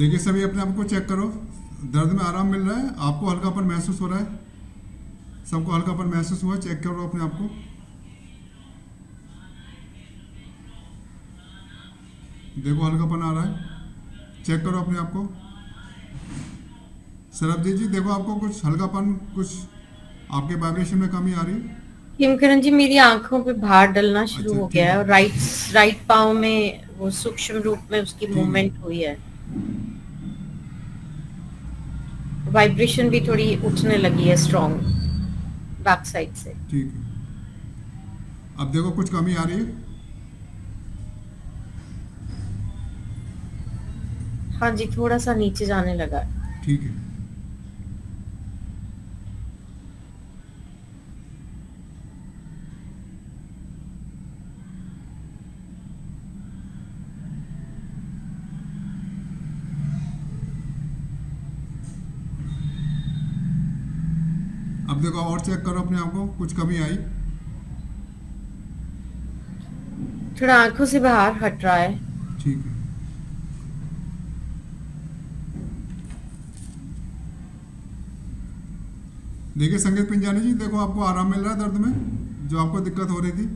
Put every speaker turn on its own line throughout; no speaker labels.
देखिए सभी अपने आप को चेक करो। दर्द में आराम मिल रहा है आपको? हल्कापन महसूस हो रहा है? सबको हल्कापन महसूस हुआ? चेक करो अपने आप को। देखो हल्कापन आ रहा है? चेक करो अपने आप को। सरबजीत जी देखो आपको कुछ हल्कापन, कुछ आपके वाइब्रेशन में कमी आ रही है?
हिमकरण जी, मेरी आंखों पे भार डलना शुरू
अच्छा
हो
ठीक
गया है
है।
और राइट राइट पाँव में वो सूक्ष्म रूप में उसकी
ठीक है।
मूवमेंट हुई है। वाइब्रेशन भी थोड़ी उठने लगी है, स्ट्रॉन्ग बैक साइड से।
ठीक है। अब देखो कुछ कमी आ रही है?
हाँ जी, थोड़ा सा नीचे जाने लगा है।
ठीक है। अब देखो और चेक करो अपने आप को, कुछ कमी आई?
थोड़ा आंखों से बाहर हट रहा है।
ठीक है। देखिए संगीत पिंजानी जी देखो आपको आराम मिल रहा है दर्द में, जो आपको दिक्कत हो रही थी?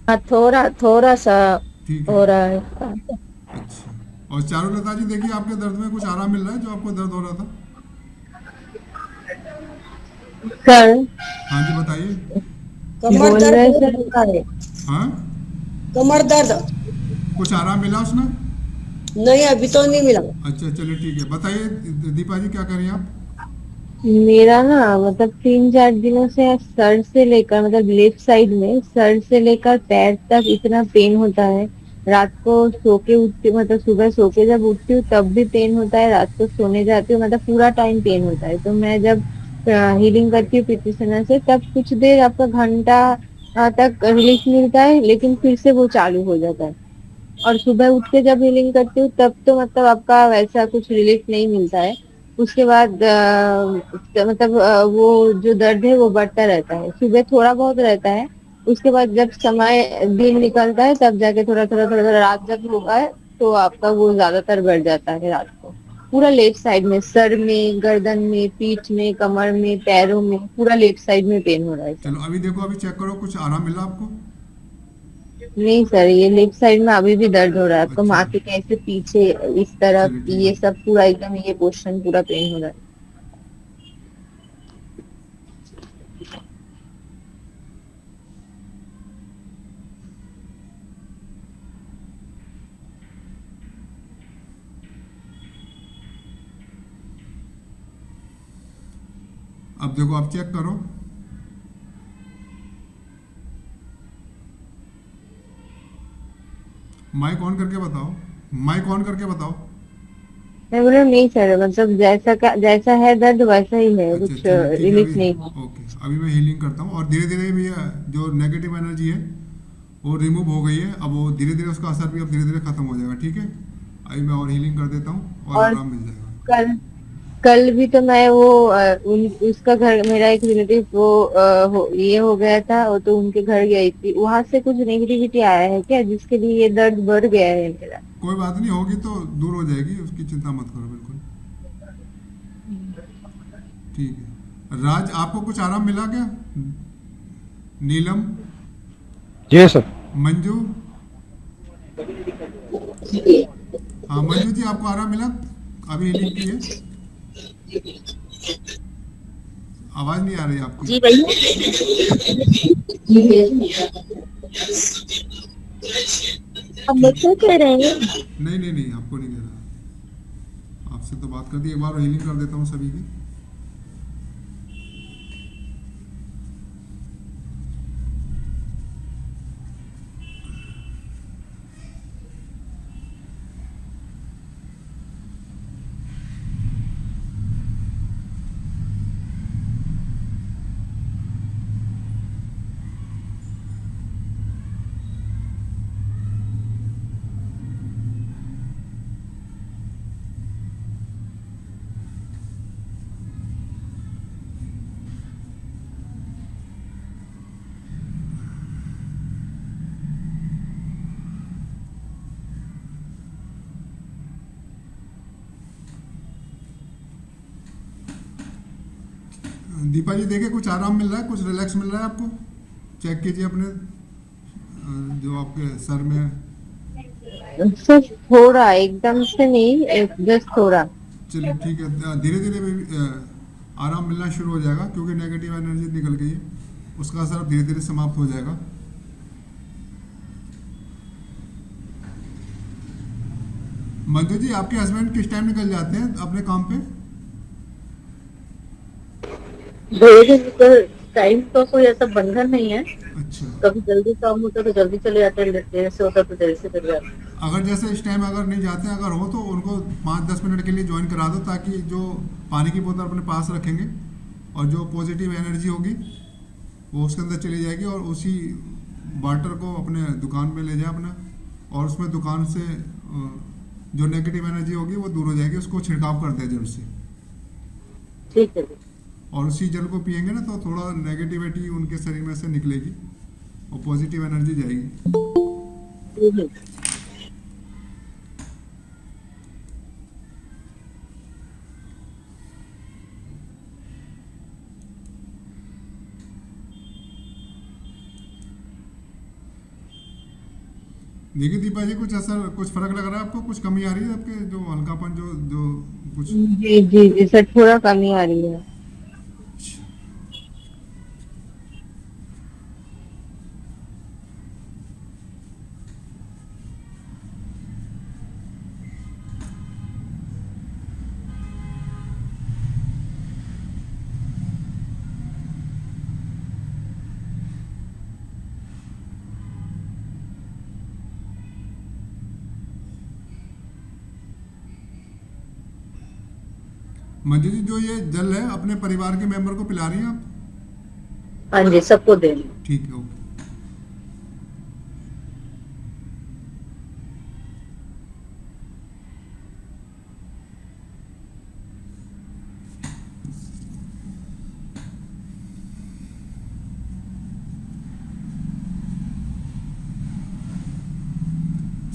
हाँ, थोड़ा थोड़ा सा
ठीक है।
हो रहा है।
अच्छा। और चारुलता जी देखिए आपके दर्द में कुछ आराम मिल रहा है, जो आपको दर्द हो रहा था?
सर
हाँ जी बताइए।
कमर
बोल
दर्द
रहे
बहुत
सर।
होता है।
हाँ।
कमर दर्द।
कुछ आराम मिला उसमें?
नहीं, अभी तो नहीं मिला।
अच्छा चलिए ठीक है, बताइए दीपा जी क्या करें आप?
मेरा ना मतलब 3-4 दिनों से सर से लेकर मतलब लेफ्ट साइड में सर से लेकर पैर तक इतना पेन होता है। रात को सो के उठती मतलब सुबह सो के जब उठती हूँ तब भी पेन होता है, रात को सोने जाती हूँ मतलब पूरा टाइम पेन होता है। तो मैं जब हीलिंग करती हूँ प्रीति से तब कुछ देर आपका घंटा तक रिलीफ मिलता है, लेकिन फिर से वो चालू हो जाता है। और सुबह उठ के जब हीलिंग करती हूँ तब तो मतलब आपका वैसा कुछ रिलीफ नहीं मिलता है। उसके बाद मतलब वो जो दर्द है वो बढ़ता रहता है, सुबह थोड़ा बहुत रहता है। उसके बाद जब समय दिन निकलता है तब जाके थोड़ा थोड़ा थोड़ा थोड़ा रात जब होगा है तो आपका वो ज्यादातर बढ़ जाता है रात को। पूरा लेफ्ट साइड में, सर में, गर्दन में, पीठ में, कमर में, पैरों में, पूरा लेफ्ट साइड में पेन हो रहा है सर।
चलो अभी देखो, अभी चेक करो कुछ आराम मिला आपको?
नहीं सर, ये लेफ्ट साइड में अभी भी दर्द हो रहा है, आपको
अच्छा
माथे के ऐसे पीछे, इस तरफ,
चलिए ठीक
ये
है।
सब पूरा एकदम ये पोर्शन पूरा पेन हो रहा है।
अब देखो आप चेक करो। माइक ऑन करके बताओ। माइक ऑन करके बताओ।
मैं बोला नहीं सर, मतलब जैसा का जैसा है दर्द वैसा ही है,
अच्छा
कुछ
चलिए ठीक है।
रिलीफ
अभी
नहीं है।
ओके, अभी मैं हीलिंग करता हूँ और धीरे धीरे भी जो नेगेटिव एनर्जी है वो रिमूव हो गई है। अब वो धीरे धीरे उसका असर भी अब धीरे धीरे खत्म हो जाएगा। ठीक है, अभी मैं और हीलिंग कर देता हूँ और
और
आराम मिल जाएगा।
कल कल भी तो मैं वो उसका घर, मेरा एक रिलेटिव वो ये हो गया था, वो तो उनके घर गई थी, वहां से कुछ नेगेटिविटी आया है क्या जिसके लिए ये दर्द बढ़ गया है मेरा?
कोई बात नहीं, होगी तो दूर हो जाएगी, उसकी चिंता मत करो बिल्कुल। ठीक है। राज आपको कुछ आराम मिला क्या? नीलम,
जी सर।
मंजू। हाँ मंजू जी आपको आराम मिला? अभी हीलिंग की है? आवाज नहीं आ रही आपकी।
जी भैया। अब मुझसे कह रहे हैं।
नहीं नहीं नहीं, आपको नहीं दे रहा। आपसे तो बात कर दी, एक बार हीलिंग कर देता हूँ सभी की। दीपा जी देखिए कुछ आराम मिल रहा है, कुछ रिलैक्स मिल रहा है आपको? चेक कीजिए अपने जो आपके सर में है।
सर थोड़ा, एकदम से नहीं, जस्ट थोड़ा।
चलिए ठीक है, धीरे धीरे आराम मिलना शुरू हो जाएगा क्योंकि नेगेटिव एनर्जी निकल गई है, उसका असर धीरे धीरे समाप्त हो जाएगा। मंजू जी आपके हस्बैंड किस टाइम निकल जाते हैं अपने काम पे?
टाइम का कोई ऐसा बंधन नहीं है।
अच्छा,
कभी जल्दी काम होता है तो जल्दी चले जाते हैं, देर से होता है तो देर से चले जाते हैं।
अगर जैसे इस टाइम अगर नहीं जाते, अगर हो तो उनको 5-10 मिनट के लिए ज्वाइन करा दो, ताकि जो पानी की बोतल अपने पास रखेंगे और जो पॉजिटिव एनर्जी होगी वो उसके अंदर चली जाएगी और उसी वाटर को अपने दुकान में ले जाए अपना, और उसमें दुकान से जो नेगेटिव एनर्जी होगी वो दूर हो जाएगी, उसको छिड़काव कर दे जल से।
ठीक है जी।
और उसी जल को पियेंगे ना तो थोड़ा नेगेटिविटी उनके शरीर में से निकलेगी और पॉजिटिव एनर्जी जाएगी। देखिए दीपा जी कुछ असर, कुछ फर्क लग रहा है आपको? कुछ कमी आ रही है आपके जो हल्कापन जो जो कुछ?
जी जी जी सर, थोड़ा कमी आ रही है।
मंजू जी जो ये जल है अपने परिवार के मेंबर को पिला रही हैं आप?
हाँ जी, सबको देना।
ठीक है, ओके।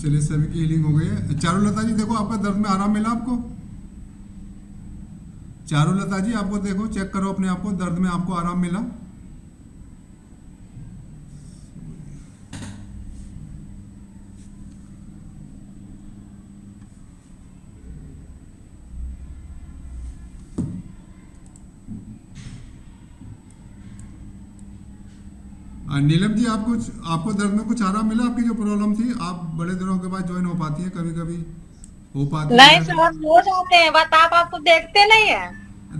चलिए सभी की हीलिंग हो गई है। चारुलता जी देखो आपका दर्द में आराम मिला आपको? चारुलता जी आपको देखो, चेक करो अपने आप को, दर्द में आपको आराम मिला? नीलम जी आपको दर्द में कुछ आराम मिला? आपकी जो प्रॉब्लम थी, आप बड़े दिनों के बाद ज्वाइन हो पाती है, कभी कभी हो पाती
नहीं
है?
सर, हो जाते हैं, बट आप आपको देखते नहीं है।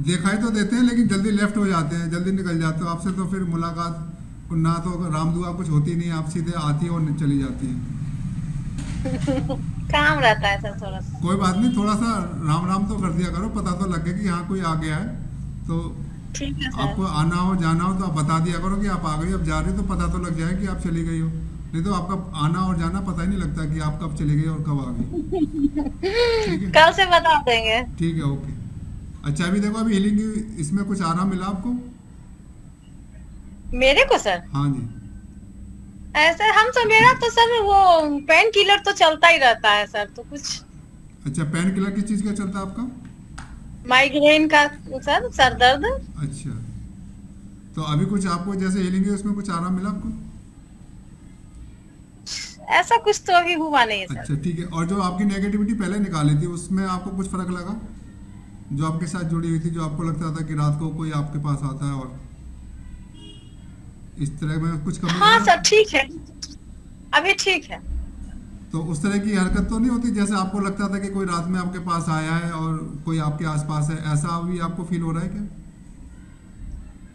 दिखाई तो देते हैं लेकिन जल्दी लेफ्ट हो जाते हैं, जल्दी निकल जाते हो। आपसे तो फिर मुलाकात ना तो राम दुआ कुछ होती नहीं, आप सीधे आती है और चली जाती है।
काम रहता है सर थोड़ा सा।
कोई बात नहीं, थोड़ा सा राम राम तो कर दिया करो, पता तो लगे कि यहाँ कोई आ गया है। तो
ठीक है सर।
आपको आना हो जाना हो तो आप बता दिया करो कि आप आ गई, अब जा रहे हो तो पता तो लग जाए कि आप चली गई हो, नहीं तो आपका आना और जाना पता ही नहीं लगता कि आप कब चली गई और कब आ गई। ठीक है,
कल से बता देंगे।
ठीक है, ओके। अच्छा अभी देखो, अभी हीलिंग इसमें कुछ आराम मिला आपको?
मेरे को सर
हाँ जी।
ऐसे हम तो, मेरा तो सर वो पेन किलर तो चलता ही रहता है सर, तो कुछ
अच्छा, पेन किलर किस चीज का चलता है आपका?
माइग्रेन का सर, सर दर्द।
अच्छा, तो अभी कुछ आपको जैसे हीलिंग है उसमें कुछ आराम मिला आपको?
ऐसा कुछ तो अभी हुआ नहीं है सर।
अच्छा ठीक है, और जो आपकी नेगेटिविटी पहले निकाली थी उसमें आपको कुछ फर्क लगा? जो आपके साथ जुड़ी हुई थी, जो आपको लगता था कि रात को कोई आपके पास आता है और इस तरह में कुछ कमी?
हाँ सर ठीक है, अभी ठीक है।
तो उस तरह की हरकत तो नहीं होती जैसे आपको लगता था कि कोई रात में आपके पास आया है और कोई आपके आसपास है, ऐसा अभी आपको फील हो रहा है क्या?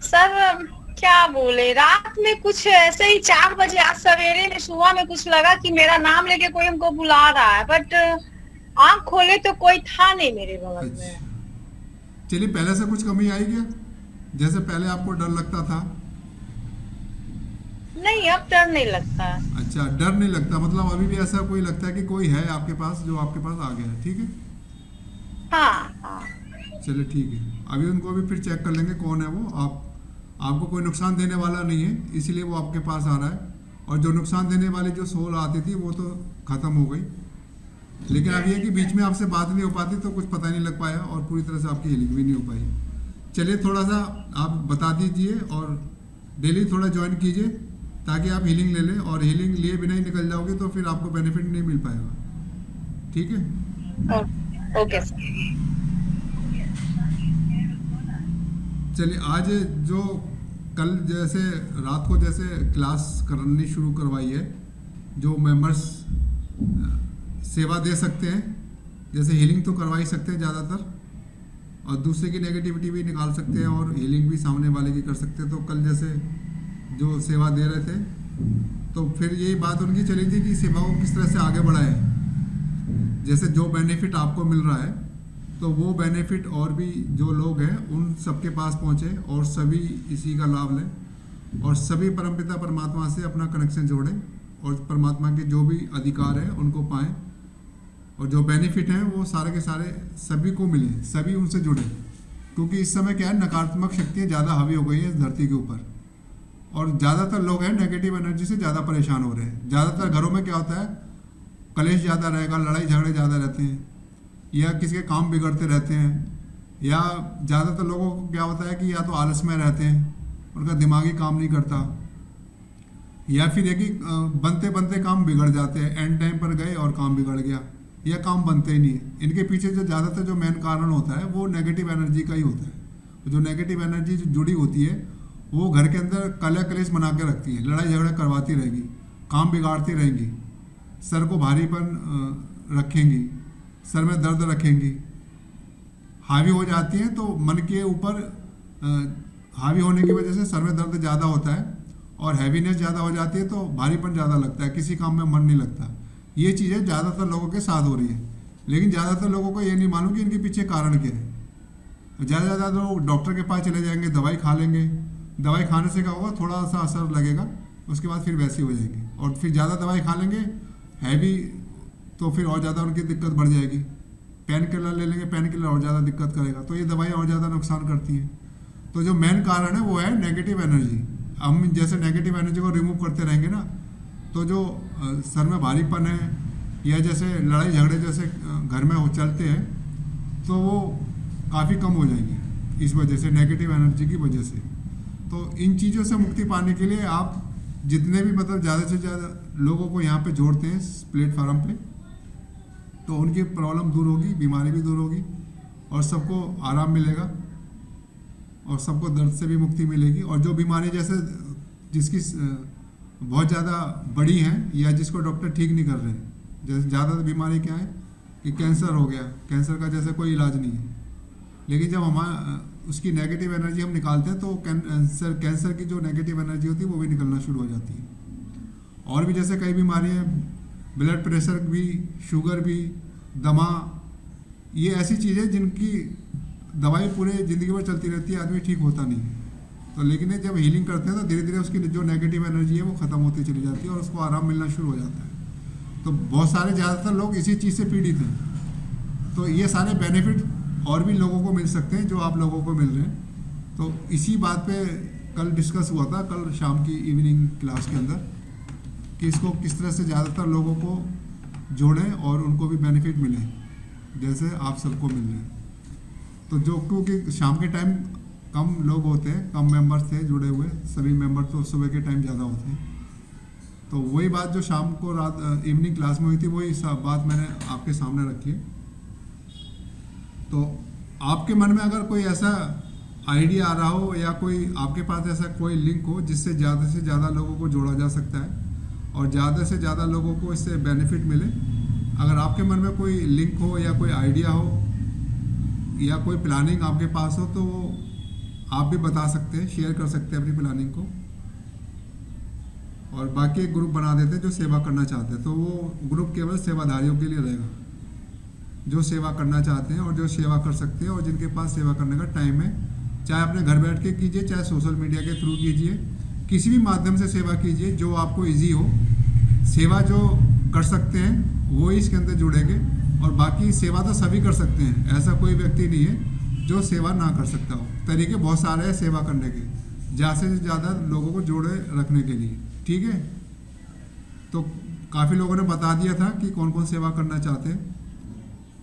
सर क्या बोले, रात में कुछ ऐसे ही 4 बजे, आज सवेरे में सुबह में कुछ लगा कि मेरा नाम लेके कोई हमको बुला रहा है, बट आंख खोले तो कोई था नहीं मेरे बगल में।
अच्छा, चलिए पहले से कुछ कमी आई क्या? जैसे पहले आपको डर लगता था?
नहीं, अब डर नहीं लगता।
अच्छा, डर नहीं लगता, मतलब अभी भी ऐसा कोई लगता है कि कोई है आपके पास जो आपके पास आ गया है? ठीक है,
हाँ हाँ।
चलिए ठीक है, अभी उनको भी फिर चेक कर लेंगे कौन है वो। आपको कोई नुकसान देने वाला नहीं है, इसीलिए वो आपके पास आ रहा है। और जो नुकसान देने वाली जो सोल आती थी वो तो खत्म हो गई, लेकिन अब ये कि बीच में आपसे बात नहीं हो पाती तो कुछ पता नहीं लग पाया और पूरी तरह से आपकी हीलिंग भी नहीं हो पाई। चलिए थोड़ा सा आप बता दीजिए और डेली थोड़ा ज्वाइन कीजिए ताकि आप हीलिंग ले लें, और हीलिंग लिए बिना ही निकल जाओगे तो फिर आपको बेनिफिट नहीं मिल पाएगा। ठीक है,
ओके सर।
चलिए आज जो कल जैसे रात को जैसे क्लास करनी शुरू करवाई है, जो मेंबर्स सेवा दे सकते हैं, जैसे हीलिंग तो करवा ही सकते हैं ज़्यादातर, और दूसरे की नेगेटिविटी भी निकाल सकते हैं और हीलिंग भी सामने वाले की कर सकते हैं। तो कल जैसे जो सेवा दे रहे थे तो फिर यही बात उनकी चली थी कि सेवा को किस तरह से आगे बढ़ाएं। जैसे जो बेनिफिट आपको मिल रहा है तो वो बेनिफिट और भी जो लोग हैं उन सबके पास पहुँचे और सभी इसी का लाभ लें, और सभी परमपिता परमात्मा से अपना कनेक्शन जोड़ें और परमात्मा के जो भी अधिकार हैं उनको पाएं, और जो बेनिफिट हैं वो सारे के सारे सभी को मिले, सभी उनसे जुड़े। क्योंकि इस समय क्या है, नकारात्मक शक्तियाँ ज़्यादा हावी हो गई है इस धरती के ऊपर, और ज़्यादातर लोग हैं नेगेटिव एनर्जी से ज़्यादा परेशान हो रहे हैं। ज़्यादातर घरों में क्या होता है, कलेश ज़्यादा रहेगा, लड़ाई झगड़े ज़्यादा रहते हैं, या किसी के काम बिगड़ते रहते हैं, या ज़्यादातर लोगों को क्या होता है कि या तो आलस में रहते हैं, उनका दिमागी काम नहीं करता, या फिर ये कि बनते बनते काम बिगड़ जाते हैं, एंड टाइम पर गए और काम बिगड़ गया, या काम बनते ही नहीं है। इनके पीछे जो ज़्यादातर जो मेन कारण होता है वो नेगेटिव एनर्जी का ही होता है। जो नेगेटिव एनर्जी जो जुड़ी होती है वो घर के अंदर कलह कलेश बना के रखती है, लड़ाई झगड़ा करवाती रहेगी, काम बिगाड़ती रहेंगी, सर को भारीपन रखेंगी, सर में दर्द रखेंगी, हावी हो जाती हैं। तो मन के ऊपर हावी होने की वजह से सर में दर्द ज़्यादा होता है और हैवीनेस ज़्यादा हो जाती है, तो भारीपन ज़्यादा लगता है, किसी काम में मन नहीं लगता। ये चीज़ें ज़्यादातर लोगों के साथ हो रही है, लेकिन ज़्यादातर लोगों को ये नहीं मालूम कि इनके पीछे कारण क्या है। ज़्यादा लोग डॉक्टर के पास चले जाएंगे, दवाई खा लेंगे, दवाई खाने से क्या होगा, थोड़ा सा असर लगेगा, उसके बाद फिर वैसी हो जाएगी, और फिर ज़्यादा दवाई खा लेंगे हैवी, तो फिर और ज़्यादा उनकी दिक्कत बढ़ जाएगी। पेन किलर ले लेंगे, पेन किलर और ज़्यादा दिक्कत करेगा, तो ये दवाई और ज़्यादा नुकसान करती हैं। तो जो मेन कारण है वो है नेगेटिव एनर्जी। हम जैसे नेगेटिव एनर्जी को रिमूव करते रहेंगे ना, तो जो सर में भारीपन है या जैसे लड़ाई झगड़े जैसे घर में हो चलते हैं तो वो काफ़ी कम हो जाएंगे इस वजह से, नेगेटिव एनर्जी की वजह से। तो इन चीज़ों से मुक्ति पाने के लिए आप जितने भी मतलब ज़्यादा से ज़्यादा लोगों को यहाँ पे जोड़ते हैं इस प्लेटफार्म पे, तो उनकी प्रॉब्लम दूर होगी, बीमारी भी दूर होगी, और सबको आराम मिलेगा, और सबको दर्द से भी मुक्ति मिलेगी। और जो बीमारी जैसे जिसकी बहुत ज़्यादा बड़ी हैं या जिसको डॉक्टर ठीक नहीं कर रहे हैं, जैसे ज़्यादा बीमारी क्या है कि कैंसर हो गया, कैंसर का जैसे कोई इलाज नहीं है, लेकिन जब हमारा उसकी नेगेटिव एनर्जी हम निकालते हैं तो कैंसर की जो नेगेटिव एनर्जी होती है वो भी निकलना शुरू हो जाती है। और भी जैसे कई बीमारियाँ, ब्लड प्रेशर भी, शुगर भी, दमा, ये ऐसी चीज़ें जिनकी दवाई पूरे ज़िंदगी भर चलती रहती है, आदमी ठीक होता नहीं है। तो लेकिन जब हीलिंग करते हैं तो धीरे धीरे उसकी जो नेगेटिव एनर्जी है वो ख़त्म होती चली जाती है और उसको आराम मिलना शुरू हो जाता है। तो बहुत सारे ज़्यादातर लोग इसी चीज़ से पीड़ित हैं। तो ये सारे बेनिफिट और भी लोगों को मिल सकते हैं जो आप लोगों को मिल रहे हैं। तो इसी बात पे कल डिस्कस हुआ था, कल शाम की इवनिंग क्लास के अंदर, कि इसको किस तरह से ज़्यादातर लोगों को जोड़ें और उनको भी बेनिफिट मिले जैसे आप सबको मिल रहे हैं। तो जो क्योंकि शाम के टाइम कम लोग होते हैं, कम मेंबर्स थे जुड़े हुए, सभी मेंबर तो सुबह के टाइम ज़्यादा होते हैं। तो वही बात जो शाम को रात इवनिंग क्लास में हुई थी वही सब बात मैंने आपके सामने रखी है। तो आपके मन में अगर कोई ऐसा आइडिया आ रहा हो या कोई आपके पास ऐसा कोई लिंक हो जिससे ज़्यादा से ज़्यादा लोगों को जोड़ा जा सकता है और ज़्यादा से ज़्यादा लोगों को इससे बेनिफिट मिले, अगर आपके मन में कोई लिंक हो या कोई आइडिया हो या कोई प्लानिंग आपके पास हो तो आप भी बता सकते हैं, शेयर कर सकते हैं अपनी प्लानिंग को। और बाकी एक ग्रुप बना देते हैं जो सेवा करना चाहते हैं, तो वो ग्रुप केवल सेवाधारियों के लिए रहेगा, जो सेवा करना चाहते हैं और जो सेवा कर सकते हैं और जिनके पास सेवा करने का टाइम है। चाहे अपने घर बैठ के कीजिए, चाहे सोशल मीडिया के थ्रू कीजिए, किसी भी माध्यम से सेवा कीजिए जो आपको ईजी हो। सेवा जो कर सकते हैं वो इसके अंदर जुड़ेंगे, और बाकी सेवा तो सभी कर सकते हैं, ऐसा कोई व्यक्ति नहीं है जो सेवा ना कर सकता हो। तरीके बहुत सारे हैं सेवा करने के, ज़्यादा से ज़्यादा लोगों को जोड़े रखने के लिए। ठीक है, तो काफ़ी लोगों ने बता दिया था कि कौन कौन सेवा करना चाहते हैं।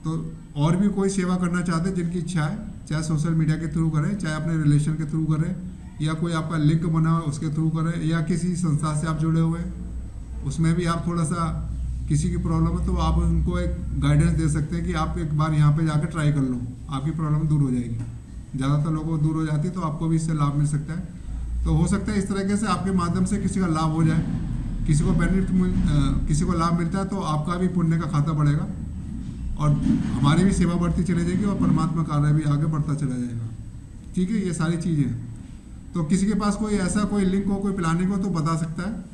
तो और भी कोई सेवा करना चाहते हैं जिनकी इच्छा है चाहे सोशल मीडिया के थ्रू करें, चाहे अपने रिलेशन के थ्रू करें, या कोई आपका लिंक बना हुआ है उसके थ्रू करें, या किसी संस्था से आप जुड़े हुए हैं उसमें भी आप थोड़ा सा किसी की प्रॉब्लम है तो आप उनको एक गाइडेंस दे सकते हैं कि आप एक बार यहाँ पे जाकर ट्राई कर लो, आपकी प्रॉब्लम दूर हो जाएगी। ज़्यादातर लोगों को दूर हो जाती है तो आपको भी इससे लाभ मिल सकता है। तो हो सकता है इस तरीके से आपके माध्यम से किसी का लाभ हो जाए, किसी को किसी को लाभ मिलता है तो आपका भी पुण्य का खाता बढ़ेगा और हमारी भी सेवा बढ़ती चली जाएगी और परमात्मा कार्य भी आगे बढ़ता चला जाएगा। ठीक है, ये सारी चीज़ें। तो किसी के पास कोई ऐसा कोई लिंक हो, कोई प्लानिंग हो तो बता सकता है।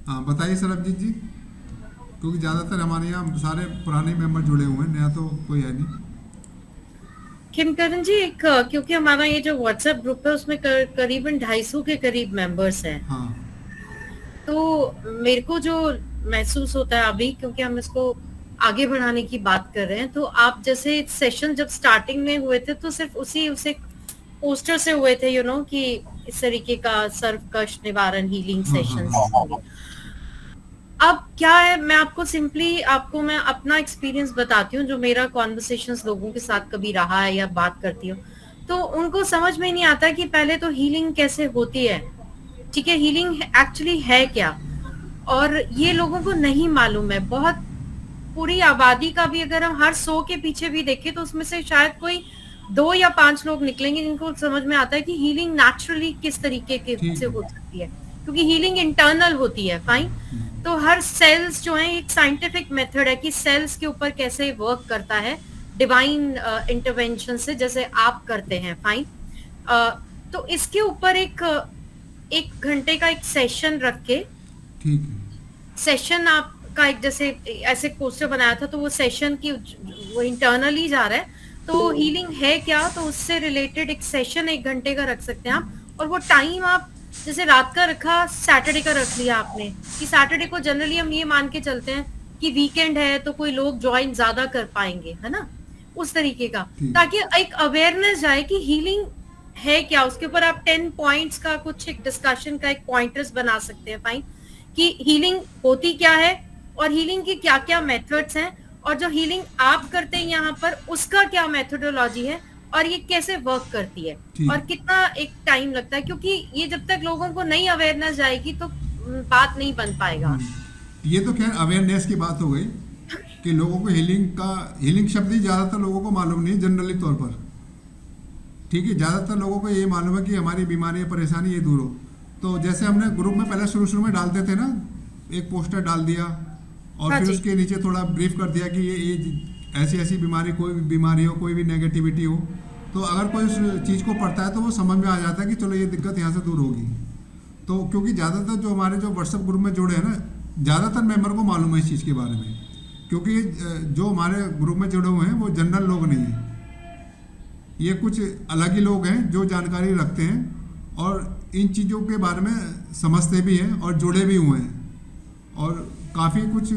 हाँ बताइए सरबजीत जी, क्योंकि ज़्यादातर हमारे यहाँ सारे पुराने मेंबर जुड़े हुए हैं, नया तो कोई है नहीं।
किमकरण जी, एक क्योंकि हमारा ये जो व्हाट्सएप ग्रुप है उसमें करीबन 250 के करीब मेंबर्स हैं।
हाँ
तो मेरे को जो महसूस होता है अभी, क्योंकि हम इसको आगे बढ़ाने की बात कर रहे हैं, तो आप जैसे सेशन जब स्टार्टिंग में हुए थे तो सिर्फ उसे पोस्टर से हुए थे, कि इस तरीके का सर्व कष्ट निवारण हीलिंग सेशन। अब क्या है, मैं अपना एक्सपीरियंस बताती हूँ, जो मेरा कॉन्वर्सेशंस लोगों के साथ कभी रहा है या बात करती हूँ, तो उनको समझ में नहीं आता कि पहले तो हीलिंग कैसे होती है। ठीक है, हीलिंग एक्चुअली है क्या, और ये लोगों को नहीं मालूम है। बहुत पूरी आबादी का भी अगर हम हर 100 के पीछे भी देखें तो उसमें से शायद कोई 2 या 5 लोग निकलेंगे जिनको समझ में आता है कि हीलिंग नेचुरली किस तरीके के से हो सकती है, क्योंकि हीलिंग इंटरनल होती है। फाइन, तो हर सेल्स जो है एक साइंटिफिक मेथड है कि सेल्स के ऊपर कैसे वर्क करता है डिवाइन इंटरवेंशन से, जैसे आप करते हैं। फाइन, तो इसके ऊपर एक घंटे का एक सेशन रख के,
ठीक है,
सेशन आपका एक जैसे ऐसे पोस्टर बनाया था, तो वो सेशन की वो इंटरनली जा रहा है। तो हीलिंग है क्या, तो उससे रिलेटेड एक सेशन 1 घंटे का रख सकते हैं आप। और वो टाइम आप जैसे रात का रखा, सैटरडे का रख लिया आपने, कि सैटरडे को जनरली हम ये मान के चलते हैं कि वीकेंड है तो कोई लोग ज्वाइन ज्यादा कर पाएंगे, है ना, उस तरीके का, ताकि एक अवेयरनेस जाए कि हीलिंग है क्या। उसके ऊपर आप 10 पॉइंट्स का कुछ एक डिस्कशन का एक पॉइंटर्स बना सकते हैं। फाइन, कि हीलिंग होती क्या है और हीलिंग की क्या क्या मेथड्स हैं, और जो हीलिंग आप करते हैं यहाँ पर उसका क्या मेथोडोलॉजी है, और ये कैसे वर्क करती है, और कितना एक टाइम लगता है, क्योंकि ये जब तक लोगों को नई अवेयरनेस जाएगी तो बात नहीं बन पाएगा।
ये तो खैर अवेयरनेस की बात हो गई कि लोगों को हीलिंग शब्द ही ज़्यादातर लोगों को मालूम नहीं जनरली तौर पर। ठीक है, ज़्यादातर लोगों को ये मालूम है कि हमारी बीमारी परेशानी ये दूर हो। तो जैसे हमने ग्रुप में पहले शुरू में डालते थे ना, एक पोस्टर डाल दिया और फिर उसके नीचे थोड़ा ब्रीफ कर दिया कि ये ऐसी बीमारी, कोई भी बीमारी हो, कोई भी नेगेटिविटी हो, तो अगर कोई उस चीज़ को पढ़ता है तो वो समझ में आ जाता है कि चलो ये दिक्कत यहाँ से दूर होगी। तो क्योंकि ज़्यादातर जो हमारे जो व्हाट्सएप ग्रुप में जुड़े हैं ना, ज़्यादातर मेंबर को मालूम है इस चीज़ के बारे में, क्योंकि जो हमारे ग्रुप में जुड़े हुए हैं वो जनरल लोग नहीं हैं, ये कुछ अलग ही लोग हैं जो जानकारी रखते हैं और इन चीज़ों के बारे में समझते भी हैं और जुड़े भी हुए हैं और काफ़ी कुछ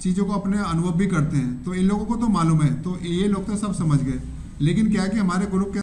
चीज़ों को अपने अनुभव भी करते हैं। तो इन लोगों को तो मालूम है, तो ये लोग तो सब समझ गए। लेकिन क्या है कि हमारे ग्रुप के